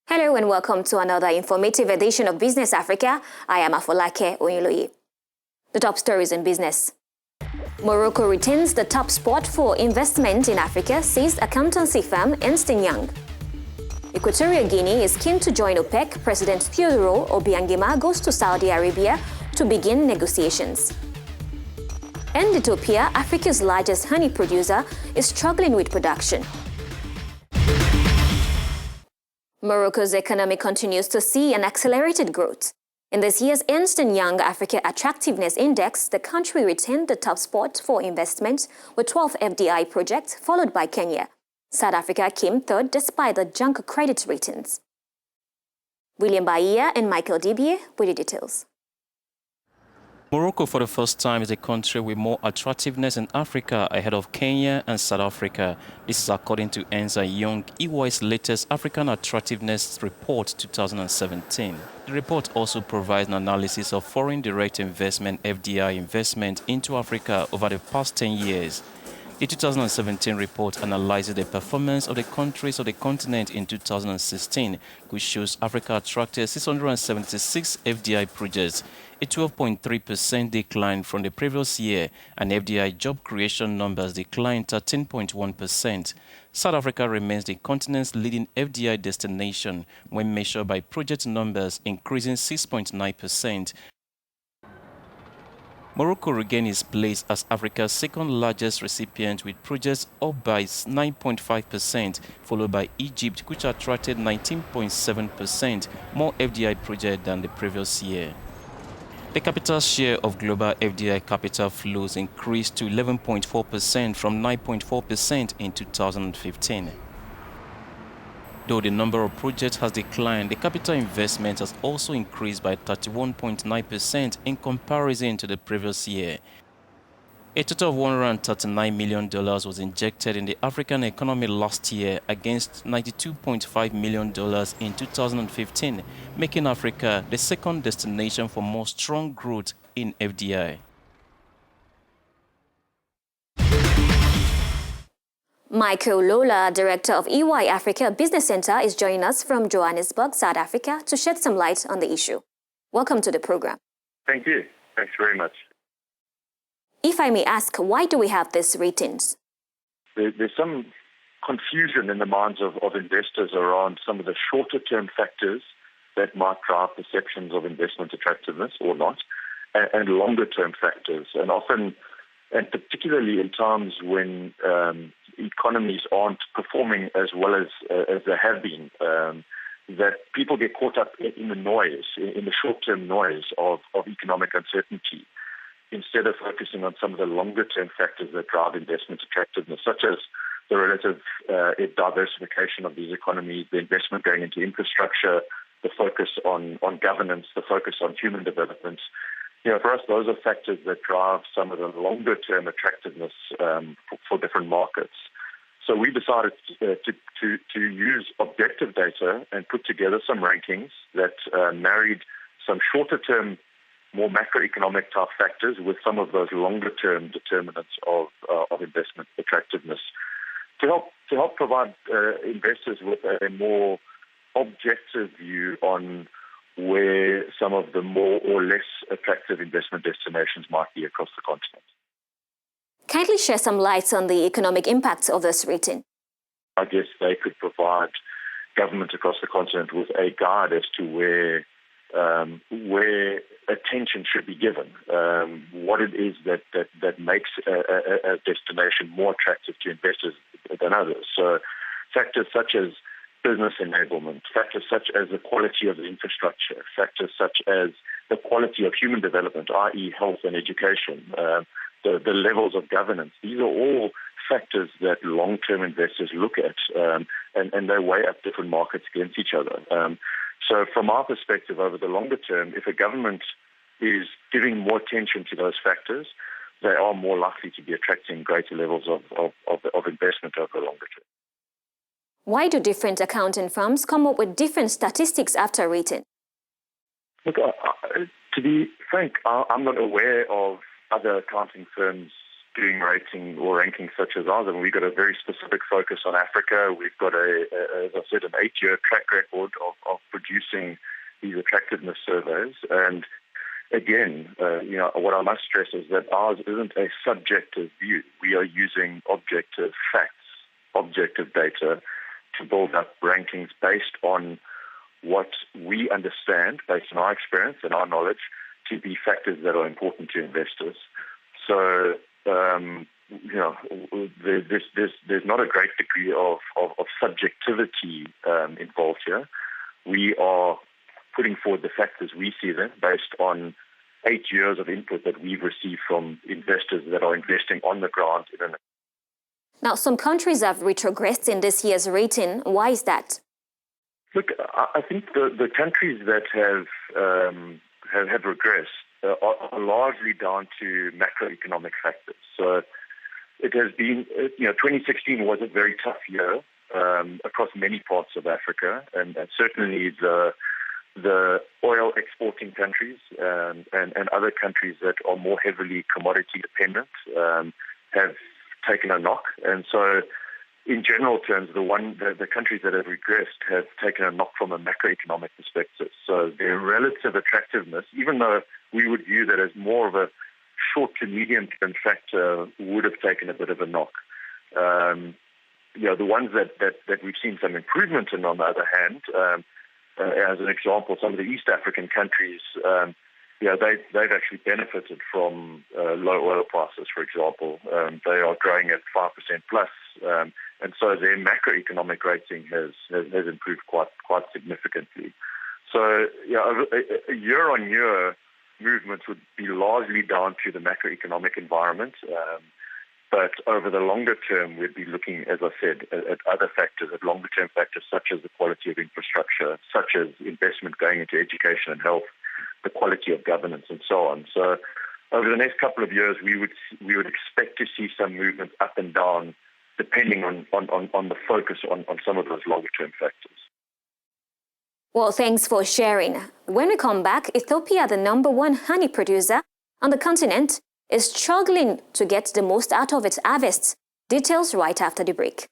Hello and welcome to another informative edition of Business Africa. I am Afolake Oyinloye. The top stories in business. Morocco retains the top spot for investment in Africa, says accountancy firm Ernst Young. Equatorial Guinea is keen to join OPEC. President Theodoro Obiangema goes to Saudi Arabia to begin negotiations. And Ethiopia, Africa's largest honey producer, is struggling with production. Morocco's economy continues to see an accelerated growth. In this year's Ernst Young Africa Attractiveness Index, the country retained the top spot for investment with 12 FDI projects, followed by Kenya. South Africa came third despite the junk credit ratings. William Bahia and Michael Dibier with the details. Morocco, for the first time, is a country with more attractiveness in Africa ahead of Kenya and South Africa. This is according to Ernst Young, EY's latest African Attractiveness Report 2017. The report also provides an analysis of foreign direct investment, FDI investment, into Africa over the past 10 years. The 2017 report analyzes the performance of the countries of the continent in 2016, which shows Africa attracted 676 FDI projects, a 12.3% decline from the previous year, and FDI job creation numbers declined 13.1%. South Africa remains the continent's leading FDI destination when measured by project numbers, increasing 6.9%. Morocco regained its place as Africa's second largest recipient with projects up by 9.5%, followed by Egypt, which attracted 19.7% more FDI projects than the previous year. The capital share of global FDI capital flows increased to 11.4% from 9.4% in 2015. Though the number of projects has declined, the capital investment has also increased by 31.9% in comparison to the previous year. A total of $139 million was injected in the African economy last year against $92.5 million in 2015, making Africa the second destination for more strong growth in FDI. Michael Lalor, director of EY Africa Business Center, is joining us from Johannesburg, South Africa, to shed some light on the issue. Welcome to the program. Thank you. Thanks very much. If I may ask, why do we have these ratings? There's some confusion in the minds of investors around some of the shorter-term factors that might drive perceptions of investment attractiveness or not, and longer-term factors. And often, and particularly in times when economies aren't performing as well as they have been, that people get caught up in the noise, in the short-term noise of economic uncertainty, instead of focusing on some of the longer-term factors that drive investment attractiveness, such as the relative diversification of these economies, the investment going into infrastructure, the focus on governance, the focus on human development. For us, those are factors that drive some of the longer-term attractiveness for different markets. So we decided to use objective data and put together some rankings that married some shorter-term, more macroeconomic type factors with some of those longer-term determinants of investment attractiveness to help provide investors with a more objective view on where some of the more or less attractive investment destinations might be across the continent. Kindly share some light on the economic impacts of this rating. I guess they could provide government across the continent with a guide as to where attention should be given, what it is that makes a destination more attractive to investors than others. So factors such as business enablement, factors such as the quality of the infrastructure, factors such as the quality of human development, i.e. health and education, the levels of governance. These are all factors that long-term investors look at, and they weigh up different markets against each other. So from our perspective, over the longer term, if a government is giving more attention to those factors, they are more likely to be attracting greater levels of investment over the longer term. Why do different accounting firms come up with different statistics after rating? Look, to be frank, I'm not aware of other accounting firms doing rating or rankings such as ours, and we've got a very specific focus on Africa. We've got, as I said, an 8-year track record of producing these attractiveness surveys. And again, what I must stress is that ours isn't a subjective view. We are using objective facts, objective data to build up rankings based on what we understand, based on our experience and our knowledge, to be factors that are important to investors. So, there's not a great degree of subjectivity involved here. We are putting forward the facts as we see them based on 8 years of input that we've received from investors that are investing on the ground. Now, some countries have retrogressed in this year's rating. Why is that? Look, I think the countries that have regressed are largely down to macroeconomic factors. So it has been, 2016 was a very tough year across many parts of Africa, and certainly the oil exporting countries and other countries that are more heavily commodity dependent have taken a knock. And so in general terms, the countries that have regressed have taken a knock from a macroeconomic perspective. So their relative attractiveness, even though we would view that as more of a short to medium term factor, would have taken a bit of a knock. The ones that we've seen some improvement in, on the other hand, as an example, some of the East African countries, they've actually benefited from low oil prices, for example. They are growing at 5% plus, and so their macroeconomic rating has improved quite significantly. So, a year-on-year movements would be largely down to the macroeconomic environment. But over the longer term, we'd be looking, as I said, at other factors, at longer-term factors such as the quality of infrastructure, such as investment going into education and health, the quality of governance, and so on. So over the next couple of years, we would expect to see some movement up and down, depending on the focus on some of those longer-term factors. Well, thanks for sharing. When we come back, Ethiopia, the #1 honey producer on the continent, is struggling to get the most out of its harvests. Details right after the break.